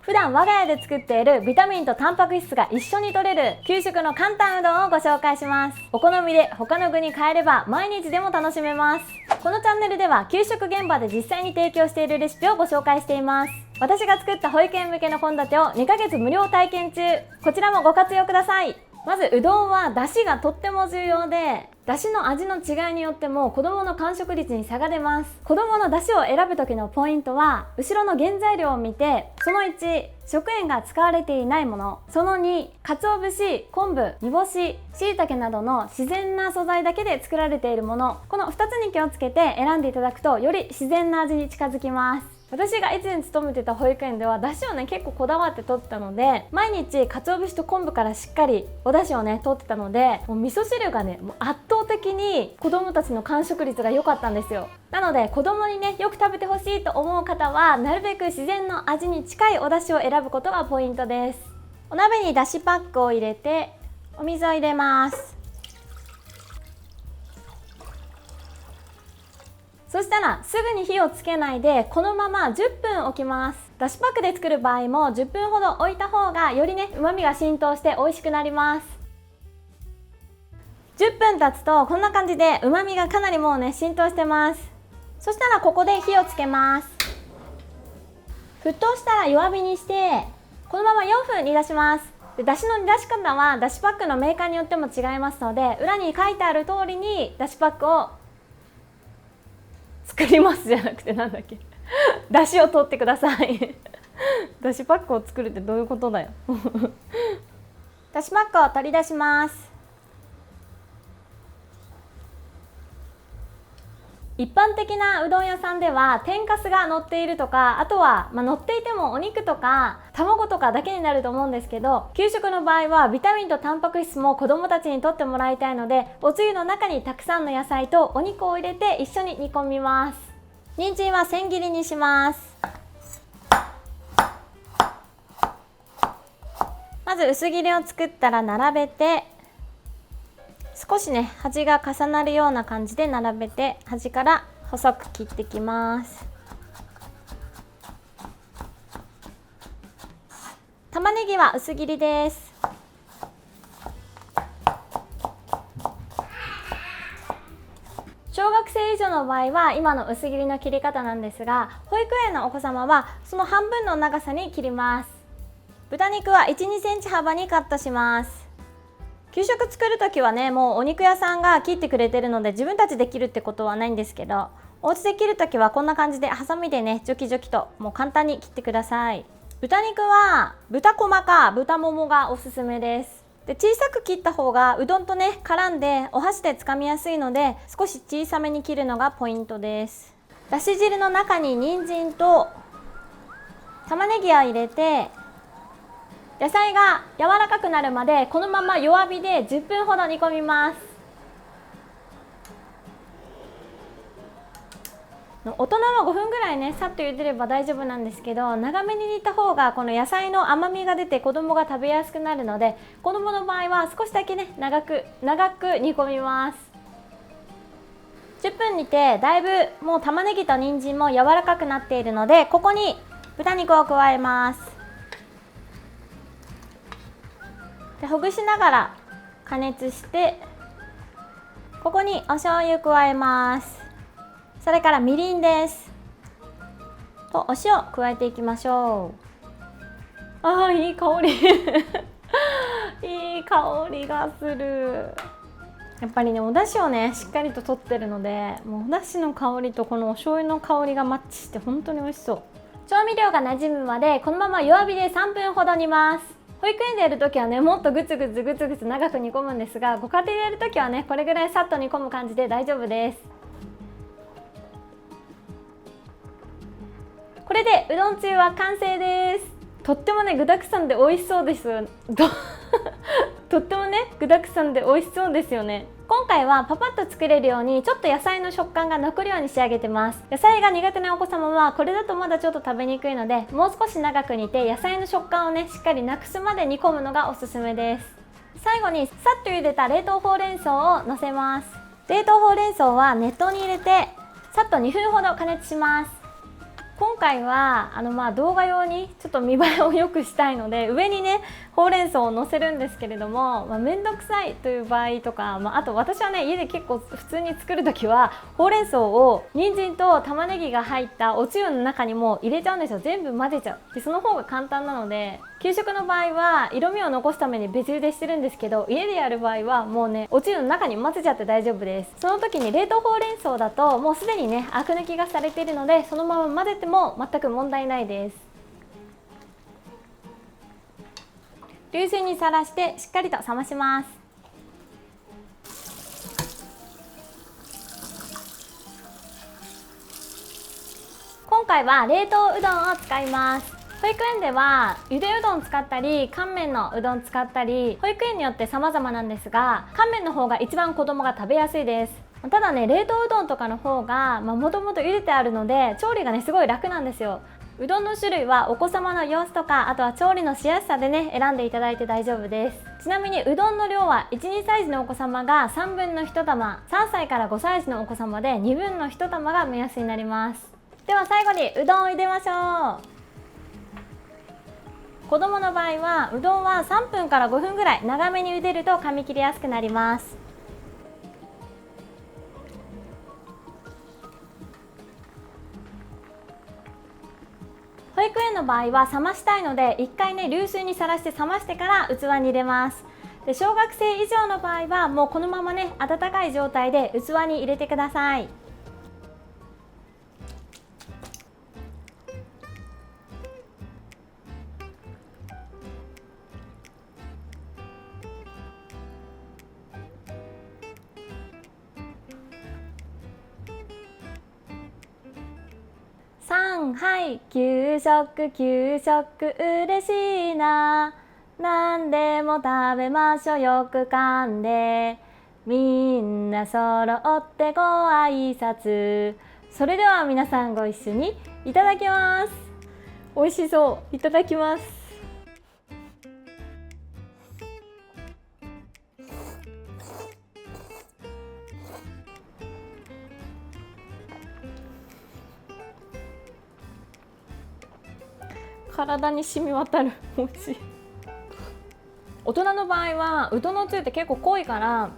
普段我が家で作っているビタミンとタンパク質が一緒に摂れる給食の簡単うどんをご紹介します。お好みで他の具に変えれば毎日でも楽しめます。このチャンネルでは給食現場で実際に提供しているレシピをご紹介しています。私が作った保育園向けの献立を2ヶ月無料体験中。こちらもご活用ください。まずうどんは出汁がとっても重要で、出汁の味の違いによっても子どもの完食率に差が出ます。子どもの出汁を選ぶ時のポイントは、後ろの原材料を見て、その1、食塩が使われていないもの、その2、鰹節、昆布、煮干し、椎茸などの自然な素材だけで作られているもの、この2つに気をつけて選んでいただくとより自然な味に近づきます。私が以前勤めてた保育園では出汁をね結構こだわって取ったので、毎日鰹節と昆布からしっかりお出汁をね取ってたので、もう味噌汁がねもう圧倒的に子供たちの完食率が良かったんですよ。なので子供にねよく食べてほしいと思う方は、なるべく自然の味に近いお出汁を選ぶことがポイントです。お鍋に出汁パックを入れてお水を入れます。そしたらすぐに火をつけないでこのまま10分置きます。だしパックで作る場合も10分ほど置いた方がよりね旨味が浸透して美味しくなります。10分経つとこんな感じで旨味がかなりもうね浸透してます。そしたらここで火をつけます。沸騰したら弱火にしてこのまま4分煮出します。でだしの煮出し方はだしパックのメーカーによっても違いますので、裏に書いてある通りにだしパックを作りますじゃなくてなんだっけだしを取ってくださいだしパックを作るってどういうことだよだしパックを取り出します。一般的なうどん屋さんでは天かすが乗っているとか、あとは、乗っていてもお肉とか卵とかだけになると思うんですけど、給食の場合はビタミンとタンパク質も子どもたちにとってもらいたいので、おつゆの中にたくさんの野菜とお肉を入れて一緒に煮込みます。人参は千切りにします。まず薄切りを作ったら並べて、少しね端が重なるような感じで並べて、端から細く切っていきます。玉ねぎは薄切りです。小学生以上の場合は今の薄切りの切り方なんですが、保育園のお子様はその半分の長さに切ります。豚肉は 1,2 センチ幅にカットします。給食作るときはね、もうお肉屋さんが切ってくれてるので自分たちで切るってことはないんですけど、お家で切るときはこんな感じでハサミでねジョキジョキともう簡単に切ってください。豚肉は豚こまか豚ももがおすすめです。で小さく切った方がうどんとね絡んでお箸でつかみやすいので、少し小さめに切るのがポイントです。だし汁の中に人参と玉ねぎを入れて、野菜が柔らかくなるまでこのまま弱火で10分ほど煮込みます。大人は5分ぐらいねさっと茹でれば大丈夫なんですけど、長めに煮た方がこの野菜の甘みが出て子供が食べやすくなるので、子供の場合は少しだけね長く煮込みます。10分煮てだいぶもう玉ねぎと人参も柔らかくなっているので、ここに豚肉を加えます。でほぐしながら加熱して、ここにお醤油加えます。それからみりんですとお塩加えていきましょう。いい香りいい香りがする。やっぱりねお出汁をねしっかりと取ってるので、もうお出汁の香りとこのお醤油の香りがマッチして本当に美味しそう。調味料が馴染むまでこのまま弱火で3分ほど煮ます。保育園でやるときはねもっとグツグツ長く煮込むんですが、ご家庭でやるときはねこれぐらいさっと煮込む感じで大丈夫です。これでうどんつゆは完成です。とってもね具だくさんで美味しそうですとってもね具だくさんで美味しそうですよね。今回はパパッと作れるようにちょっと野菜の食感が残るように仕上げてます。野菜が苦手なお子様はこれだとまだちょっと食べにくいので、もう少し長く煮て野菜の食感をねしっかりなくすまで煮込むのがおすすめです。最後にさっと茹でた冷凍ほうれん草をのせます。冷凍ほうれん草は熱湯に入れてさっと2分ほど加熱します。今回は動画用にちょっと見栄えを良くしたいので上にねほうれん草を乗せるんですけれども、めんどくさいという場合とか、あと私はね家で結構普通に作る時はほうれん草を人参と玉ねぎが入ったおつゆの中にも入れちゃうんですよ。全部混ぜちゃう。でその方が簡単なので、給食の場合は色味を残すために別茹でしてるんですけど、家でやる場合はもうねおつゆの中に混ぜちゃって大丈夫です。その時に冷凍ほうれん草だともうすでにねアク抜きがされているので、そのまま混ぜても全く問題ないです。流水にさらしてしっかりと冷まします。今回は冷凍うどんを使います。保育園ではゆでうどん使ったり乾麺のうどん使ったり、保育園によって様々なんですが、乾麺の方が一番子供が食べやすいです。ただね、冷凍うどんとかの方がもともと茹でてあるので調理がねすごい楽なんですよ。うどんの種類はお子様の様子とか、あとは調理のしやすさでね選んでいただいて大丈夫です。ちなみにうどんの量は 1,2 歳児のお子様が3分の1玉、3歳から5歳児のお子様で2分の1玉が目安になります。では最後にうどんを茹でましょう。子供の場合はうどんは3分から5分ぐらい長めに茹でると噛み切りやすくなります。保育園の場合は冷ましたいので1回ね流水にさらして冷ましてから器に入れます。で小学生以上の場合はもうこのままね温かい状態で器に入れてください。はい給食給食嬉しいな、何でも食べましょうよく噛んで、みんな揃ってご挨拶。それでは皆さんご一緒にいただきます。美味しそう。いただきます。体に染み渡る。美味しい。大人の場合はうどんのつゆって結構濃いから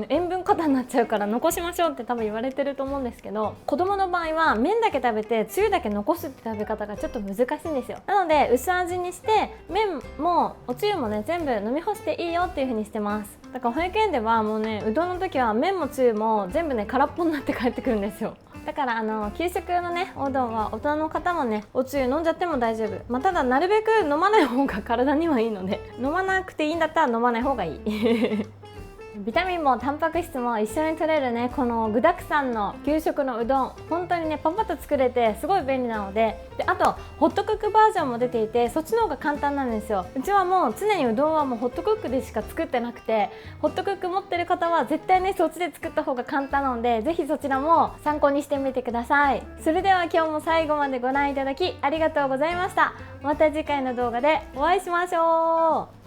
塩分過多になっちゃうから残しましょうって多分言われてると思うんですけど、子供の場合は麺だけ食べてつゆだけ残すって食べ方がちょっと難しいんですよ。なので薄味にして麺もおつゆもね全部飲み干していいよっていう風にしてます。だから保育園ではもうねうどんの時は麺もつゆも全部ね空っぽになって帰ってくるんですよ。だから給食のねおうどんは大人の方もねおつゆ飲んじゃっても大丈夫。ただなるべく飲まない方が体にはいいので、飲まなくていいんだったら飲まない方がいい。ビタミンもタンパク質も一緒に取れるねこの具だくさんの給食のうどん、本当にねパパッと作れてすごい便利なので、あとホットクックバージョンも出ていてそっちの方が簡単なんですよ。うちはもう常にうどんはもうホットクックでしか作ってなくて、ホットクック持ってる方は絶対ねそっちで作った方が簡単なので、ぜひそちらも参考にしてみてください。それでは今日も最後までご覧いただきありがとうございました。また次回の動画でお会いしましょう。